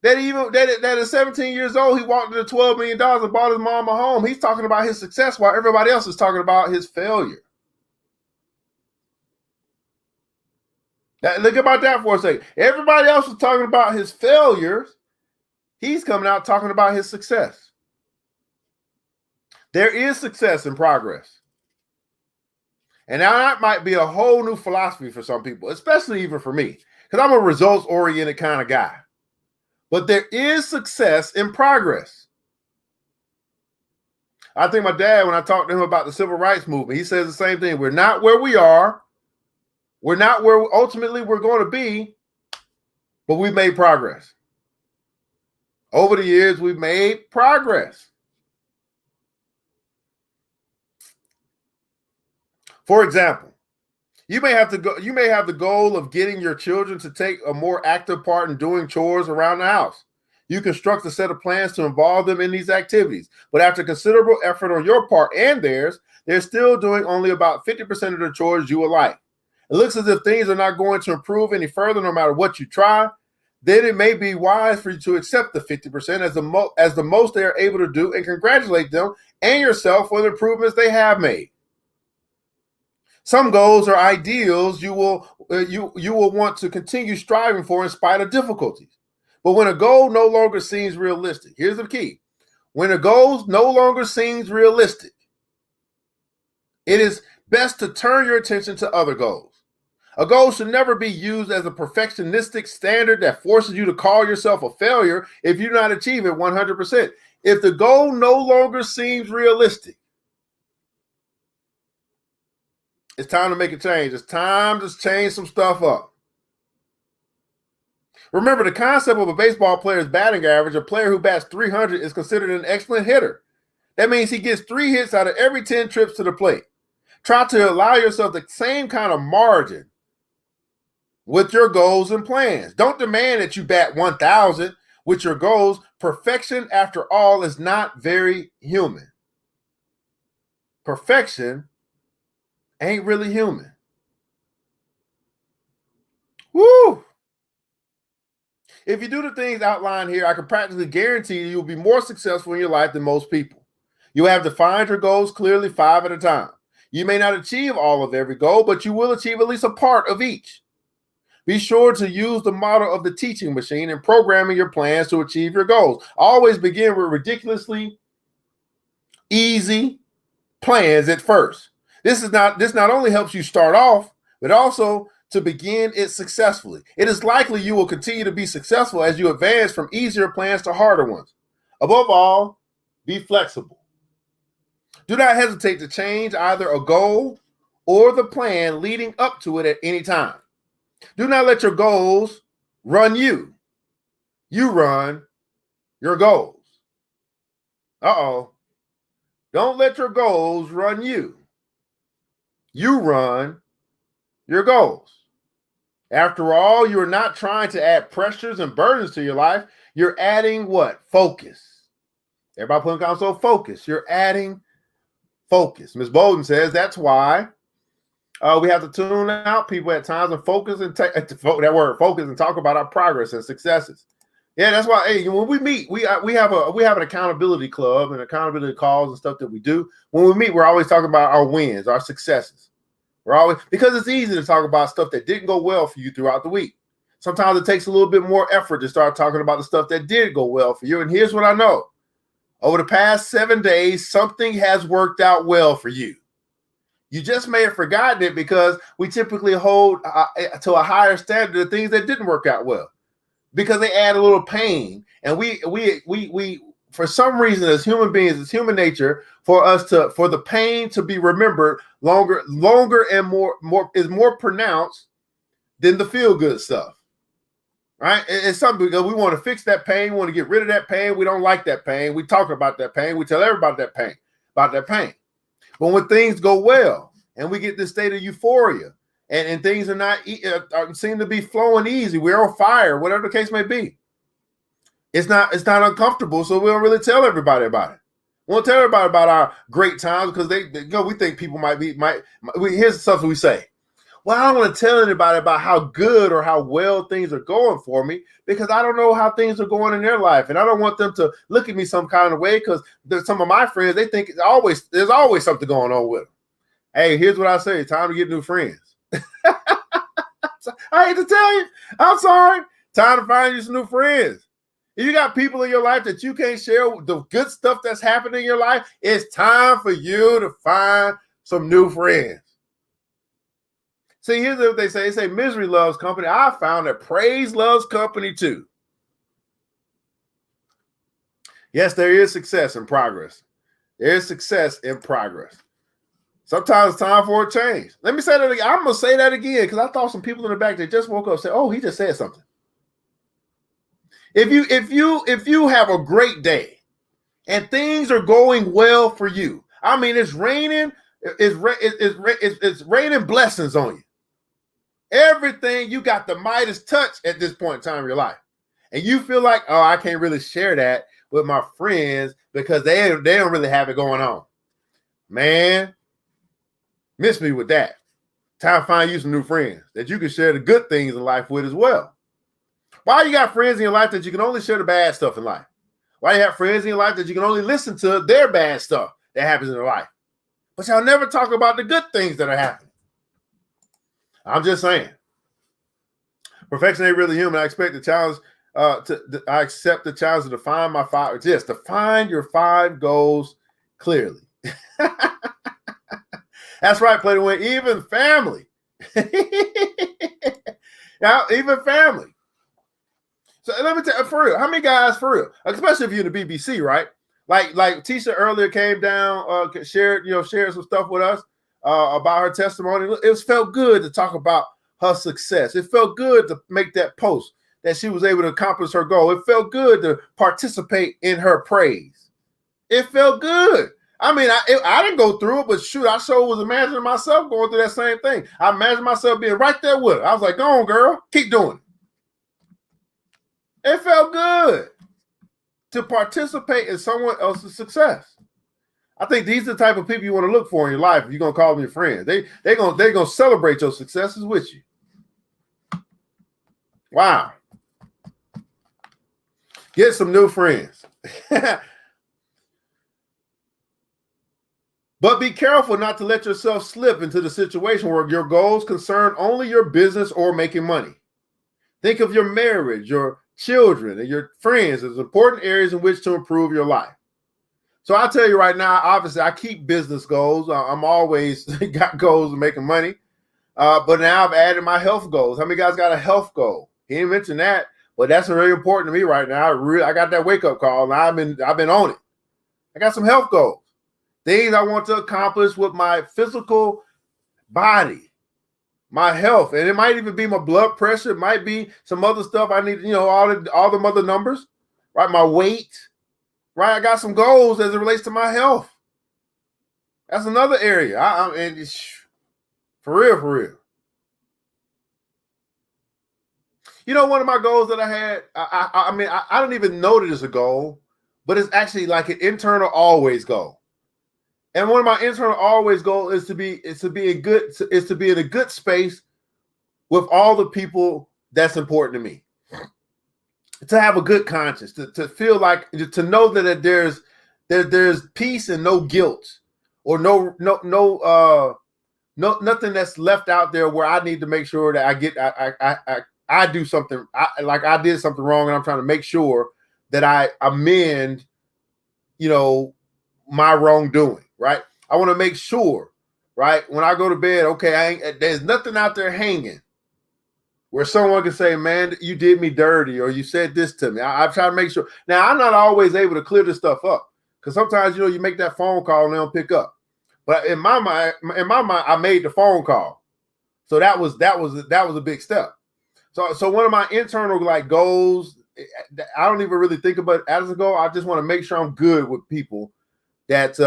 That at 17 years old, he walked into $12 million and bought his mom a home. He's talking about his success while everybody else is talking about his failure. Now, look about that for a second. Everybody else is talking about his failures. He's coming out talking about his success. There is success in progress. And now that might be a whole new philosophy for some people, especially even for me, because I'm a results-oriented kind of guy. But there is success in progress. I think my dad, when I talked to him about the civil rights movement, he says the same thing. We're not where we are. We're not where ultimately we're going to be, but we've made progress. Over the years, we've made progress. For example, you may have the goal of getting your children to take a more active part in doing chores around the house. You construct a set of plans to involve them in these activities, but after considerable effort on your part and theirs, they're still doing only about 50% of the chores you would like. It looks as if things are not going to improve any further no matter what you try. Then it may be wise for you to accept the 50% as the most they are able to do and congratulate them and yourself for the improvements they have made. Some goals or ideals you will want to continue striving for in spite of difficulties. But when a goal no longer seems realistic, here's the key. When a goal no longer seems realistic, it is best to turn your attention to other goals. A goal should never be used as a perfectionistic standard that forces you to call yourself a failure if you do not achieve it 100%. If the goal no longer seems realistic, it's time to make a change. It's time to change some stuff up. Remember, the concept of a baseball player's batting average, a player who bats 300 is considered an excellent hitter. That means he gets 3 hits out of every 10 trips to the plate. Try to allow yourself the same kind of margin with your goals and plans. Don't demand that you bat 1,000 with your goals. Perfection, after all, is not very human. Perfection ain't really human. Woo! If you do the things outlined here, I can practically guarantee you'll be more successful in your life than most people. You'll have defined your goals clearly 5 at a time. You may not achieve all of every goal, but you will achieve at least a part of each. Be sure to use the model of the teaching machine in programming your plans to achieve your goals. Always begin with ridiculously easy plans at first. This not only helps you start off, but also to begin it successfully. It is likely you will continue to be successful as you advance from easier plans to harder ones. Above all, be flexible. Do not hesitate to change either a goal or the plan leading up to it at any time. Do not let your goals run you. You run your goals. Uh-oh. Don't let your goals run you. You run your goals. After all, you're not trying to add pressures and burdens to your life. You're adding what? Focus. Everybody put in console focus. You're adding focus. Ms. Bolden says that's why we have to tune out people at times and focus and take that word focus and talk about our progress and successes. Yeah, that's why. Hey, when we meet, we have an accountability club and accountability calls and stuff that we do. When we meet, we're always talking about our wins, our successes. We're always, because it's easy to talk about stuff that didn't go well for you throughout the week. Sometimes it takes a little bit more effort to start talking about the stuff that did go well for you. And here's what I know: over the past 7 days, something has worked out well for you. You just may have forgotten it because we typically hold to a higher standard of things that didn't work out well, because they add a little pain. And we for some reason, as human beings, it's human nature for the pain to be remembered longer and more pronounced than the feel good stuff. Right? It's something because we want to fix that pain, we want to get rid of that pain. We don't like that pain. We talk about that pain. We tell everybody about that pain. But when things go well and we get this state of euphoria and things are not seem to be flowing easy, we're on fire, whatever the case may be, it's not uncomfortable. So we don't really tell everybody about it. We won't tell everybody about our great times because we think people here's the stuff we say. Well, I don't want to tell anybody about how good or how well things are going for me because I don't know how things are going in their life. And I don't want them to look at me some kind of way because some of my friends, they think there's always something going on with them. Hey, here's what I say. Time to get new friends. I hate to tell you. I'm sorry. Time to find you some new friends. If you got people in your life that you can't share the good stuff that's happening in your life, it's time for you to find some new friends. See, here's what they say. They say misery loves company. I found that praise loves company too. Yes, there is success in progress. There is success in progress. Sometimes it's time for a change. Let me say that again. I'm going to say that again because I thought some people in the back that just woke up and said, oh, he just said something. If you have a great day and things are going well for you, I mean, it's raining. It's raining blessings on you. Everything, you got the Midas touch at this point in time in your life. And you feel like, oh, I can't really share that with my friends because they don't really have it going on. Man, miss me with that. Time to find you some new friends that you can share the good things in life with as well. Why you got friends in your life that you can only share the bad stuff in life? Why you have friends in your life that you can only listen to their bad stuff that happens in their life? But y'all never talk about the good things that are happening. I'm just saying. Perfection ain't really human. I expect the challenge I accept the challenge to define my five. Yes, define your 5 goals clearly. That's right, play to win. Even family. Now, even family. So let me tell you, for real, how many guys, for real, especially if you're in the BBC, right? Like Tisha earlier came down, shared some stuff with us about her testimony. It felt good to talk about her success. It felt good to make that post that she was able to accomplish her goal. It felt good to participate in her praise. It felt good. I mean, I didn't go through it, but shoot, I sure was imagining myself going through that same thing. I imagined myself being right there with her. I was like, go on, girl, keep doing it. It felt good to participate in someone else's success. I think these are the type of people you want to look for in your life if you're going to call them your friends. They're gonna celebrate your successes with you. Wow. Get some new friends. But be careful not to let yourself slip into the situation where your goals concern only your business or making money. Think of your marriage, your children, and your friends as important areas in which to improve your life. So I'll tell you right now, obviously, I keep business goals. I'm always got goals of making money. But now I've added my health goals. How many guys got a health goal? He didn't mention that, but that's really important to me right now. I got that wake-up call, and I've been on it. I got some health goals. Things I want to accomplish with my physical body, my health. And it might even be my blood pressure. It might be some other stuff I need, all the other numbers, right? My weight, right? I got some goals as it relates to my health. That's another area. For real. one of my goals that I had, I mean, I don't even know that it's a goal, but it's actually like an internal always goal. And one of my internal always goals is to be in a good space with all the people that's important to me. To have a good conscience, to feel like, to know that there's peace and no guilt, or no nothing that's left out there where I need to make sure that I do something, like I did something wrong, and I'm trying to make sure that I amend, my wrongdoing, right? I want to make sure, right, when I go to bed, okay, there's nothing out there hanging where someone can say, man, you did me dirty, or you said this to me. I'm trying to make sure. Now, I'm not always able to clear this stuff up, because sometimes, you make that phone call and they don't pick up. But in my mind, I made the phone call. So that was a big step. So one of my internal goals, I don't even really think about it as a goal. I just want to make sure I'm good with people that's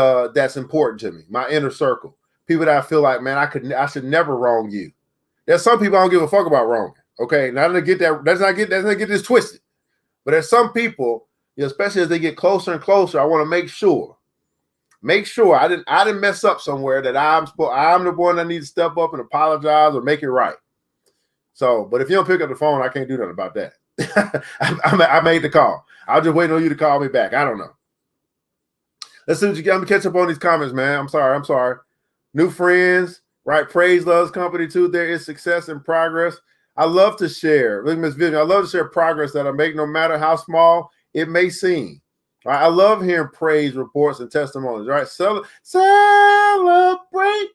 important to me, my inner circle, people that I feel like, man, I should never wrong you. There's some people I don't give a fuck about wronging. Okay, now to get that, let's not get this twisted. But there's some people, especially as they get closer and closer, I want to make sure I didn't mess up somewhere, that I'm the one that needs to step up and apologize or make it right. So, but if you don't pick up the phone, I can't do nothing about that. I made the call. I'll just wait on you to call me back. I don't know. Let's see what you get. I'm gonna catch up on these comments, man. I'm sorry. New friends, right? Praise loves company too. There is success and progress. I love to share. Look, Miss Vivian, I love to share progress that I make, no matter how small it may seem. All right? I love hearing praise reports and testimonies. Right? Celebrate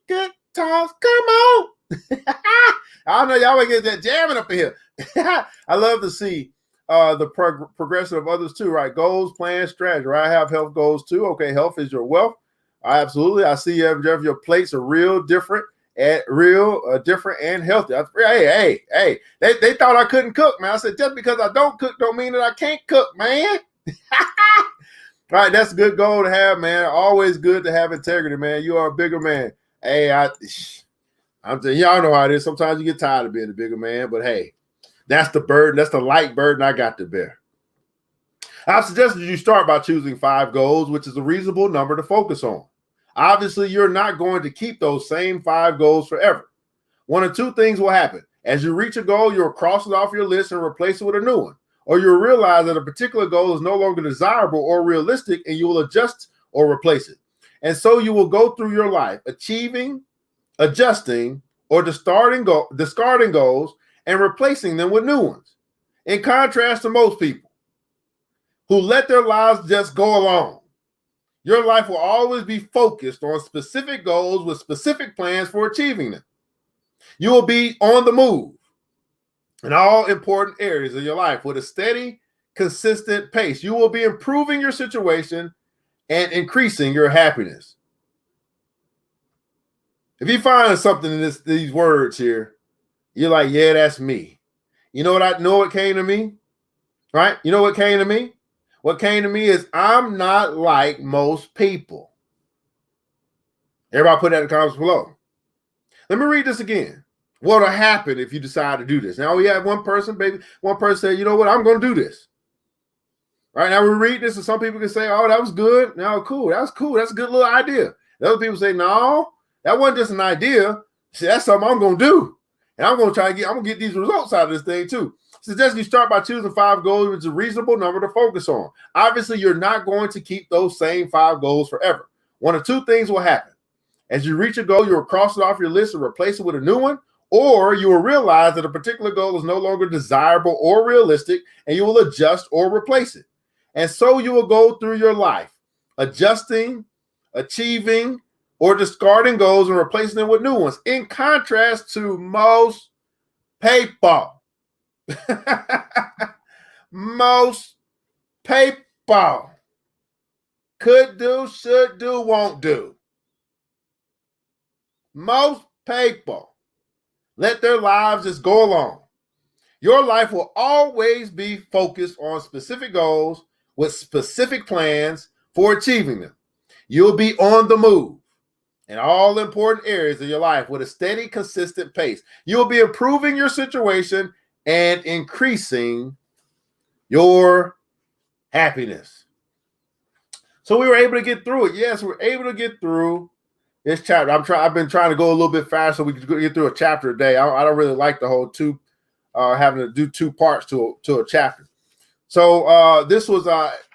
good times. Come on. I know y'all want to get that jamming up in here. I love to see the progression of others too, right? Goals, plans, strategy, right? I have health goals too. Okay, health is your wealth. Absolutely. I see your plates are real different and healthy. Hey, they thought I couldn't cook, man. I said, just because I don't cook don't mean that I can't cook, man. All right, that's a good goal to have, man. Always good to have integrity, man. You are a bigger man. Hey, I'm telling y'all know how it is. Sometimes you get tired of being a bigger man, but hey, that's the burden. That's the light burden I got to bear. I've suggested you start by choosing 5 goals, which is a reasonable number to focus on. Obviously, you're not going to keep those same 5 goals forever. One of 2 things will happen. As you reach a goal, you'll cross it off your list and replace it with a new one. Or you'll realize that a particular goal is no longer desirable or realistic, and you will adjust or replace it. And so you will go through your life achieving, adjusting, or discarding goals and replacing them with new ones. In contrast to most people who let their lives just go along, your life will always be focused on specific goals with specific plans for achieving them. You will be on the move in all important areas of your life with a steady, consistent pace. You will be improving your situation and increasing your happiness. If you find something in these words here, you're like, yeah, that's me. You know what came to me? Right? You know what came to me? What came to me is I'm not like most people. Everybody put that in the comments below. Let me read this again. What will happen if you decide to do this? Now we have one person said, you know what, I'm going to do this. Right now we read this, and some people can say, oh, that was good. Now, cool. That's cool. That's a good little idea. The other people say, no, that wasn't just an idea. See, that's something I'm going to do. And I'm going to get these results out of this thing too. Suggest you start by choosing 5 goals, which is a reasonable number to focus on. Obviously, you're not going to keep those same 5 goals forever. One of 2 things will happen. As you reach a goal, you'll cross it off your list and replace it with a new one, or you will realize that a particular goal is no longer desirable or realistic, and you will adjust or replace it. And so you will go through your life, adjusting, achieving, or discarding goals and replacing them with new ones. In contrast to most people. Most people. Could do, should do, won't do. Most people let their lives just go along. Your life will always be focused on specific goals with specific plans for achieving them. You'll be on the move in all important areas of your life with a steady, consistent pace. You'll be improving your situation and increasing your happiness. So we were able to get through it. Yes, we're able to get through this chapter. I've been trying to go a little bit faster so we can get through a chapter a day. I don't really like the whole having to do 2 parts to a chapter. So this was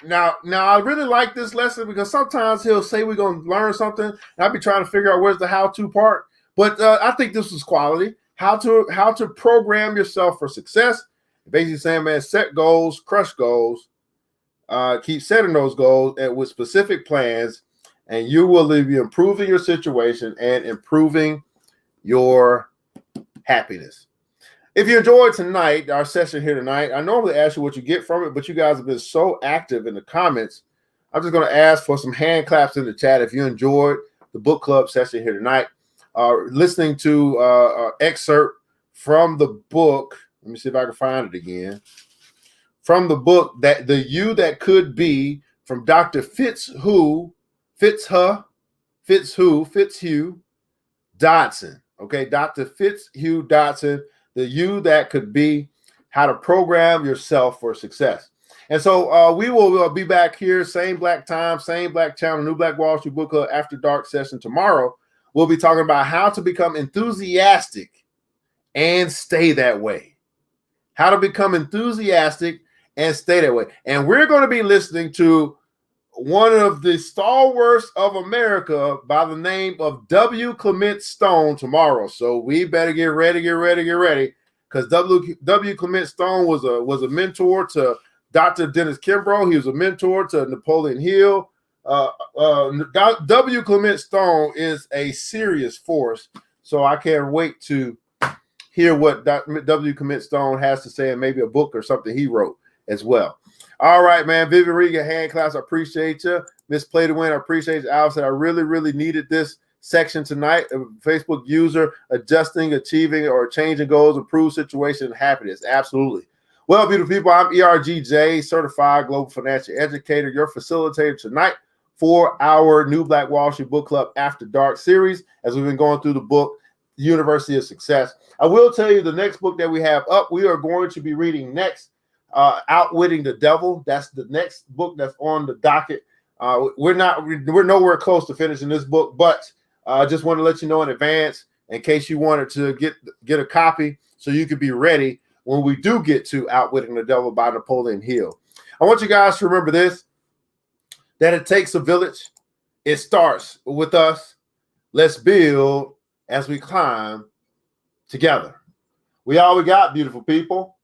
now I really like this lesson because sometimes he'll say we're going to learn something, and I'll be trying to figure out where's the how-to part. But I think this was quality. How to program yourself for success. Basically saying, man, set goals, crush goals, keep setting those goals with specific plans, and you will be improving your situation and improving your happiness. If you enjoyed our session here tonight, I normally ask you what you get from it, but you guys have been so active in the comments. I'm just going to ask for some hand claps in the chat if you enjoyed the book club session here tonight. Listening to excerpt from the book. Let me see if I can find it again. From the book, that the You That Could Be, from Dr. Fitzhugh Dodson. Okay, Dr. Fitzhugh Dodson, The You That Could Be, How to Program Yourself for Success. And so we will be back here, same black time, same black channel, New Black Wall Street Book Club After Dark session tomorrow. We'll be talking about how to become enthusiastic and stay that way. How to become enthusiastic and stay that way. And we're going to be listening to one of the stalwarts of America by the name of W. Clement Stone tomorrow. So we better get ready, because W. Clement Stone was a mentor to Dr. Dennis Kimbrough. He was a mentor to Napoleon Hill. W. Clement Stone is a serious force. So I can't wait to hear what W. Clement Stone has to say, and maybe a book or something he wrote as well. All right, man. Vivian Regan, hand class, I appreciate you. Miss Play to Win, I appreciate you. Al said, I really needed this section tonight. A Facebook user adjusting, achieving, or changing goals, improve situation, and happiness. Absolutely. Well, beautiful people, I'm ERGJ, certified global financial educator, your facilitator tonight for our New Black Wall Street Book Club After Dark series, as we've been going through the book, University of Success. I will tell you the next book that we have up, we are going to be reading next, Outwitting the Devil. That's the next book that's on the docket. We're nowhere close to finishing this book, but I just want to let you know in advance in case you wanted to get a copy so you could be ready when we do get to Outwitting the Devil by Napoleon Hill. I want you guys to remember this, that it takes a village. It starts with us. Let's build as we climb together. We all we got, beautiful people.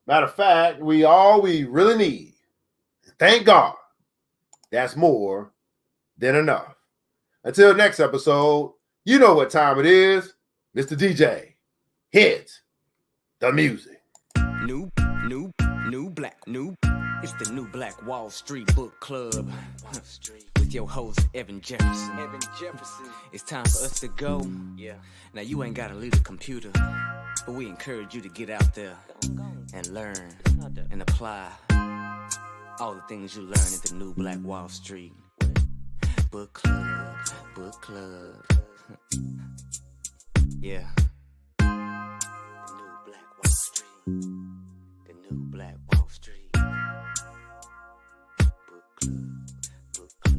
Matter of fact, we all we really need. Thank God. That's more than enough. Until next episode, you know what time it is. Mr. DJ, hit the music. It's the New Black Wall Street Book Club with your host Evan Jefferson. It's time for us to go. Yeah. Now you ain't gotta leave the computer, but we encourage you to get out there and learn and apply all the things you learn at the New Black Wall Street Book Club. Yeah. The New Black Wall Street. The New Black Wall Street Book Club.